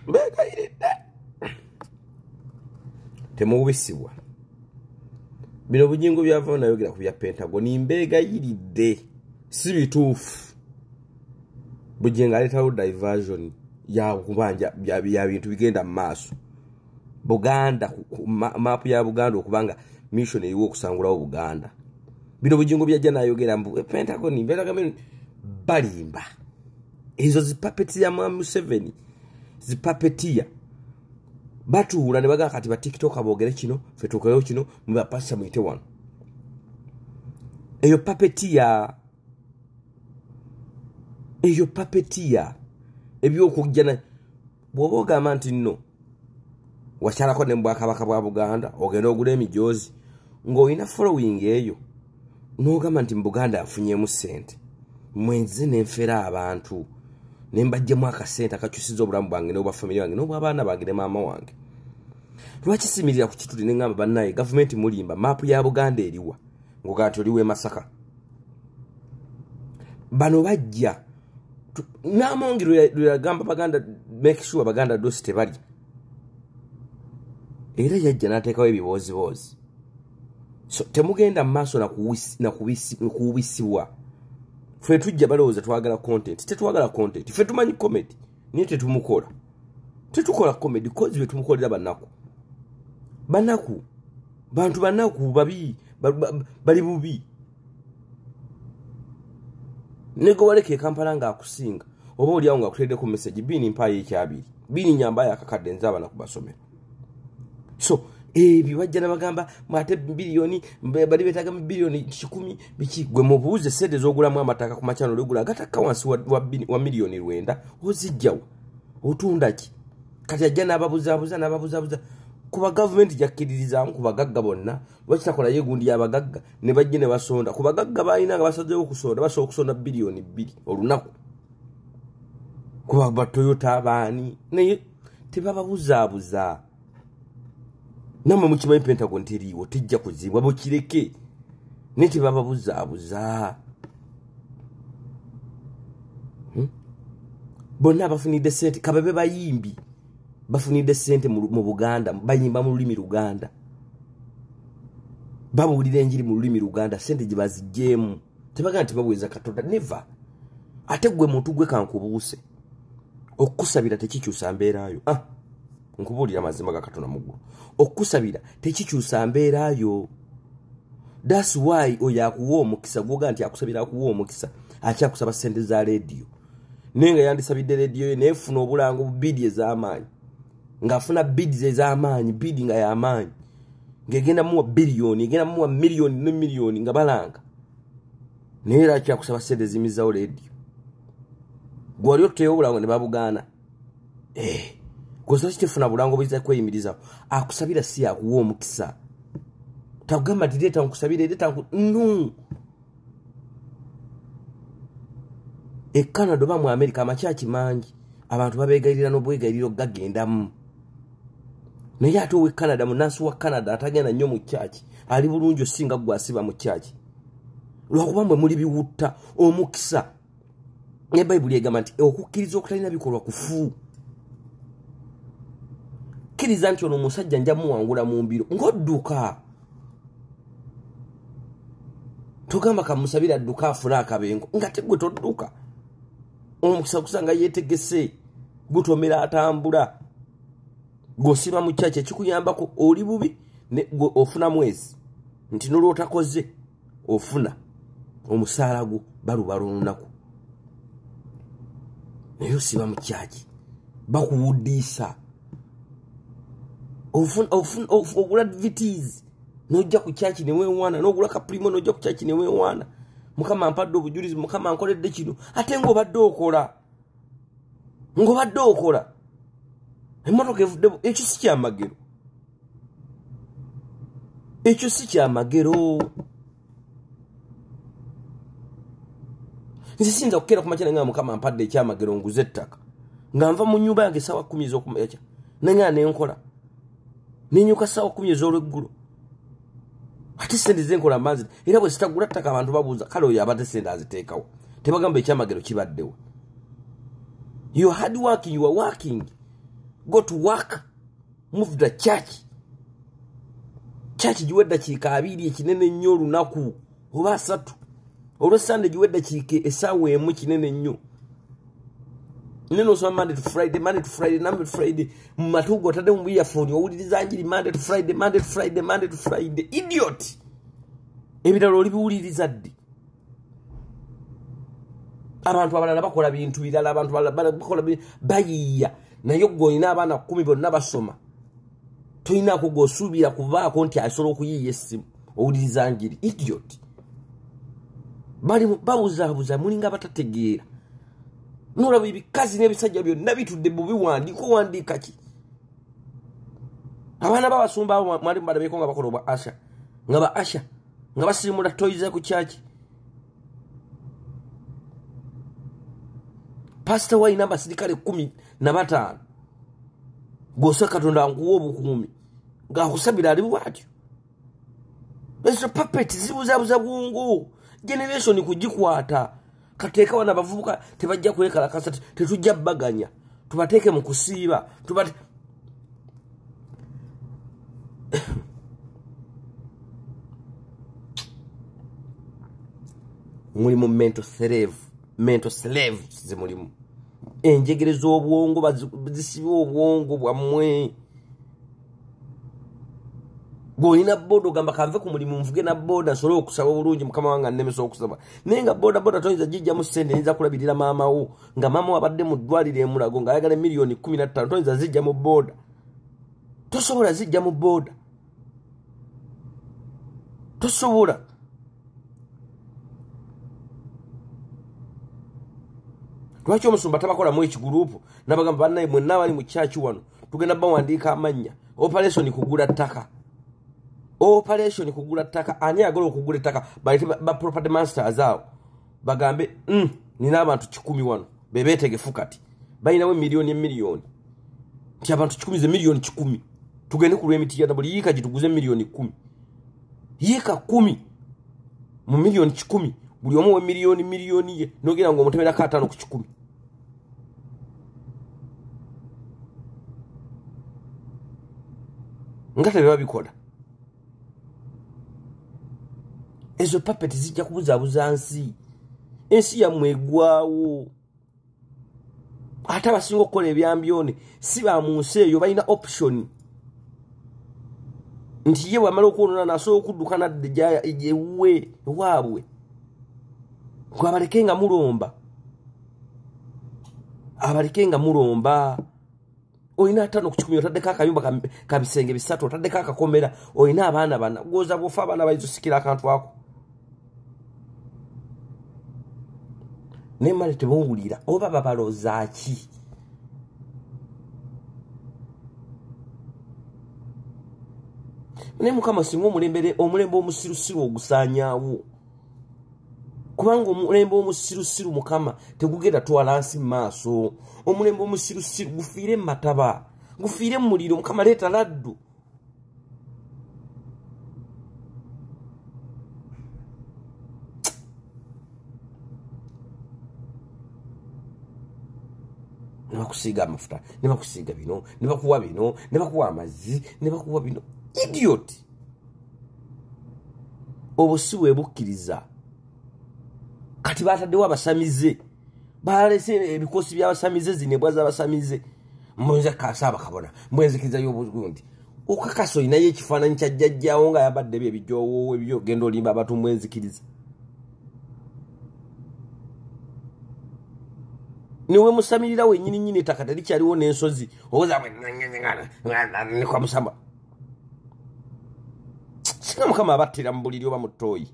mbegayiridde temubisibwa bino bugingo byava nayogera ku bya Pentagon mbegayiridde si bituufu bugingo aletawo diversion ya kubanja bya bintu bigenda mu maaso Buganda map ya Buganda okubanga mission eriwo okusangulawo Buganda bino bugingo byajja nayogera mbu Pentagon mbegagameni balimba ezo zipapeti ya Museveni zipapetia batuula ne baga kati ba TikTok abogere kino fetukayo kino mba passa muite wano eyo papetia ebyo okujjana bwoboga manti nno wachalako ne mbwakabaka bwa Buganda ogenda ogula emijozi ng'olina following eyo n'ogamba nti Buganda afunyemu ssente mwenzi n'enfera abantu nembajjemu akasente akakyusiza obulamu bwange n'obwa family wange n'obw'abaana bange ne maama wange lwaki simirira ku kituli ne ngamba bannaye gavumenti mulimba maapu ya Buganda eriwa ng'ogaati oliwe Masaka bano bajja Namongi lwagamba Baganda make sure Baganda dosi tebali era yajja n'ateekawo ebibooziboozi so temugenda mu maaso nakuwisibwa ffe tujja balowooza twagala content tetwagala content ffe tumanyi comedy niye tetumukola tetukola comedy kozi bwe tumukolera banaku bantu banaku babi bali bubi nego waleke Kampala nga akusinga oba oli awo nga akuteddeko message bini mpaye ekyabiri bini nyamba yakakadde nzaba nakubasomera so bibajja nabagamba mwate bilioni bali betaga bilioni 10 biki gwe mubuuze sede zogulamu amataka ku machano legula gataka wansi wa milioni 9 ozijjawo otunda ki kati ajja nababuza kuba government jakkiririzamu ku bagagga bonna bakitakola yegundi y'abagagga ne bajje ne basonda ku bagagga balina nga basazeewo okusonda basobola okusonda bilioni 2 olunaku kuba ba Toyota abaani naye tebababuzaabuza namwe mukimanyi Pentagon teriiwo tijja kuzibwa bukireke ne tebababuzaabuza bonna bafunidde sente kababe bayimbi bafunidde sente mu Buganda bayimba mu lulimi Luganda babuulira enjiri mu lulimi Luganda sente gye bazijjeemu tebagana tebabweza Katonda never ate gwe muntu gwe kankubuuse okusabira tekikyusa mbeerayo nkubuulira mazima ga Katonda muggulu okusabira tekikyusa mbeerayo that's why oyo akuwa omukisa gwoga nti akusabira akuwa omukisa akyakusaba sente za radio nenga yandisabidde radio nefuna obulango bidi ez'amaanyi ngafuna bidi ez'amaanyi bidi nga y'amaanyi ngegenda muwa bilioni ngegenda muwa milioni ne milioni nga balanga neera akyakusaba sente zimizawo radio gwali oteyo obulango ne babugana Gozo kitefuna bulango biza kweyimiriza akusabira si akuwa omukisa tagamba direta nkusabira direta no Canada ba mu America amachachi mangi abantu babegayirira no bwegayiriro gagendamu naye ate we Canada munasi wa Canada atagenda nnyo mu chachi ali bulungi osinga gwasiba mu chachi lwakubambwe muli biwutta omukisa ne Bible egamba nti okukkiriza okutalina bikolwa kufu kiriza nti ono musajja nja muwangula mu mbiro ng'odduka togamba kamusabira adduka afuna akabengo nga tegwe todduka omukisa kusanga yeetegese gutomera atambula gosiba mu kyache kikuyambako oli bubi ne ofuna mwezi nti nolotakoze ofuna omusaala gwo balubala olunaku naye osiba mu kyache bakuwuddisa ogula VTs nojja ku kyachi ne weewaana n'ogula ka primo nojja ku kyachi ne weewaana mukama ampadde obujulizi mukama ankoledde kino ate ng'obadde okola emmotoka evudde ekyo si kyamagero nze sinza kukeera ku makya nga mukama ampadde ekyamagero nguze ettaka nga nva mu nnyumba yange essaawa 10 ez'okumakya nengana nenkola ninyuka sawa 10 ez'olweggulo ate sente zenkola manzi era bwe sitagula ttaka abantu babuuza kale oyo abadde sente aziteekawo tebagamba ekyamagero kibaddewo you are hard working you are working Go to work. Move the church. Church jiwedda chika abiri ekinene nnyo lunaku oba 3. Olwo Sunday jiwedda chika esawe emu kinene nnyo. Neno so Monday to Friday, Monday to Friday, Monday to Friday. Matugo tade mu earphone owuliriza njiri Monday to Friday, Monday to Friday, Monday to Friday. Idiot. Ebitalo olibiwuliriza ddi. Abantu abalala bakola bintu birala, abantu abalala bakola bayiya. Naye gwoyina abaana 10 bonna basoma. Toyina kugosuubira kuvaako nti asobola okuyiiya essimu owuliriza njiri. Idiot. Bali babuzaabuza mulinga batategeera. Nolaba ebikazi n'ebisajja byonna bitudde mu biwandiiko wandiika ki? Abaana babasumba abo mwali balabeko nga bakola obwa Asha. Nga ba Asha. Nga basirimula toyiza ku kyaki. Pastor wayina abasirikale 15. Gwosa Katonda nkuwa obukuumi. Ng'akusabira ali bwatyo. Ezo puppet zibuzaabuza bwongo. Generation kugikwata. Kateeka wana bavubuka tebajja kwekalakasa tetujja baganya. Tubateeke mu kusiiba. Mulimu mental slave zimulimu. Enjegere z'obwongo bazisiba obwongo bwammwe. Boyina bodo gamba kanve ku mulimu nvuge na boda solo okusaba bulungi mukama wanga nnemeso okusaba. Nenga boda toyiza jijja mu sente nza kulabirira mama wo. Nga mama abadde mu ddwaliro emulago nga ayagala milioni 15 toyiza zijja mu boda. Tosobola zijja mu boda. Tosobola. Lwaki omusumba tabakola mu ekigurupu nabagamba bannaye mwenna abali mu kyaki wano tugenda bawandiika amannya operation kugula ttaka. Operation kugula ttaka ani agala okugula ttaka ba property masters awo bagambe nina abantu 10 wano bebetegefu kati bayinawe milioni nti abantu 10 ze milioni 10 tugende ku lw'emiti ya buli yika gituguze milioni 10 yika 10 mu milioni 10 buli omu we milioni ye nogera ngo omutebera ka 5 ku 10. Ngate babikola. Ezo puppet zijja kubuzaabuza nsi. Ensi ya mwegwawo. Ate abasinga okukola ebyambyone si ba mu nsi eyo balina option. Nti ye bwamala okwonona nasobola okudduka nadde ejewe waabwe. Kwabalekenga mulomba. Abalekenga mulomba. Oyina 5 ku 10 otaddeko akayumba ka bisenge 3 otaddeko akakomera oyina abaana bana goza bofa abaana bayizusikira akantu ako. Nemale tebawulira oba babaloza ki. Ne mukama singa omulembe omusirusiru ogusaanyaawo. Kubanga omulembe omusirusiru mukama tegugenda twala nsi maaso. Omulembe omusirusiru gufiire mataba. Gufiire muliro mukama leeta laddu. Nebakusiiga amafuta, nebakusiiga bino, nebakuwa bino, nebakuwa amazzi, nebakuwa bino. Idiot. Obusiwe bukkiriza. Kati bataddewo abasamize. Balese ebikosi by'abasamize zinebwa z'abasamize. Mwenze kasaba kabona. Mwenzikiriza y'obugundi. Okakaso inaye ekifaananyi kya jjajjaawo nga yabadde ebijoowo ebyo genda olimba abantu mwenzikiriza. Niwe musamirira wennyini ettaka terikyaliwo n'ensozi. Owoza ne kwa musamba. Singa mukama abattira mu buliri oba mu ttooyi.